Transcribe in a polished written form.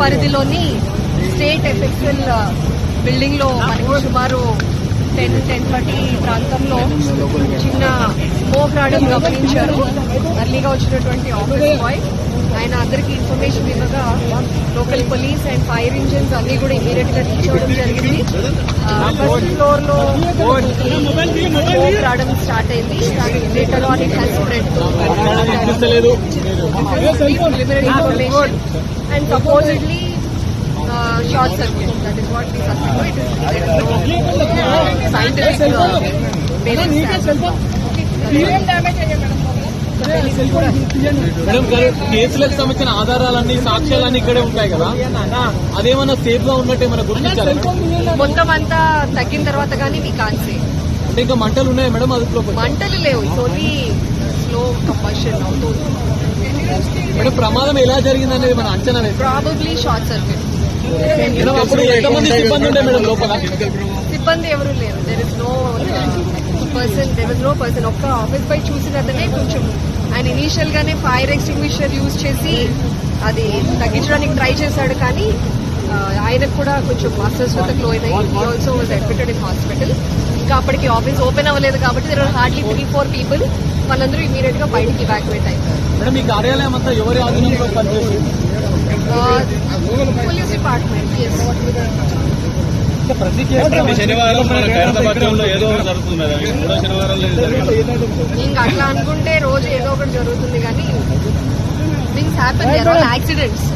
పరిధిలోని state effectual building లో మనకి సుమారు 10:30 ప్రాంతంలో చిన్న స్మోక్ రావడం గమనించారు. అర్లీగా వచ్చినటువంటి ఆఫీస్ బాయ్ ఆయన అందరికీ ఇన్ఫర్మేషన్ ఇవ్వగా local police and fire engines అన్ని కూడా ఇమీడియట్ గా రీచ్ అవ్వడం జరిగింది. ఫస్ట్ ఫ్లోర్ లో స్మోక్ రావడం స్టార్ట్ అయింది. Later on it has spread to information and supposedly short circuit. That is what we suspect. There is no scientific basis. Madam కేసులకు సంబంధించిన ఆధారాలన్నీ సాక్ష్యాలన్నీ ఇక్కడే ఉంటాయి కదా, అదేమన్నా సేఫ్ గా ఉన్నట్టు ఏమైనా గుర్తించారా? మొత్తం అంతా తగ్గిన తర్వాత కానీ మీ కాన్సే అంటే ఇంకా మంటలు ఉన్నాయా మేడం? అదుపులో మంటలు లేవు, ఓన్లీ స్లో కంబషన్ అవుతుంది. మేడం ప్రమాదం ఎలా జరిగింది అనేది మన అంచనా ప్రాబబ్లీ షార్ట్ సర్క్యూట్. అప్పుడు ఎంతమంది సిబ్బంది ఉండే మేడం లోపల? సిబ్బంది ఎవరు లేరు. There is no person. ఒక్క ఆఫీస్ పై చూసినతనే కొంచెం ఆయన ఇనీషియల్ గానే ఫైర్ ఎక్స్టింగ్విషర్ యూజ్ చేసి అది తగ్గించడానికి ట్రై చేశాడు, కానీ ఆయనకు కూడా కొంచెం అస్వస్థతకు లోనై he also was admitted in hospital. ఇంకా అప్పటికి ఆఫీస్ ఓపెన్ అవ్వలేదు కాబట్టి దెర్ ఆర్ హార్డ్లీ 3-4 పీపుల్. వాళ్ళందరూ ఇమీడియట్ గా బయటికి ఇవాక్యువేట్ అయిపోయారు. మేడం ఈ కార్యాలయం అంతా ఎవరి ఆధీనంలో పనిచేస్తుంది? Police department. ఇంకా అట్లా అనుకుంటే రోజు ఏదో ఒకటి జరుగుతుంది, కానీ things happen. There are accidents.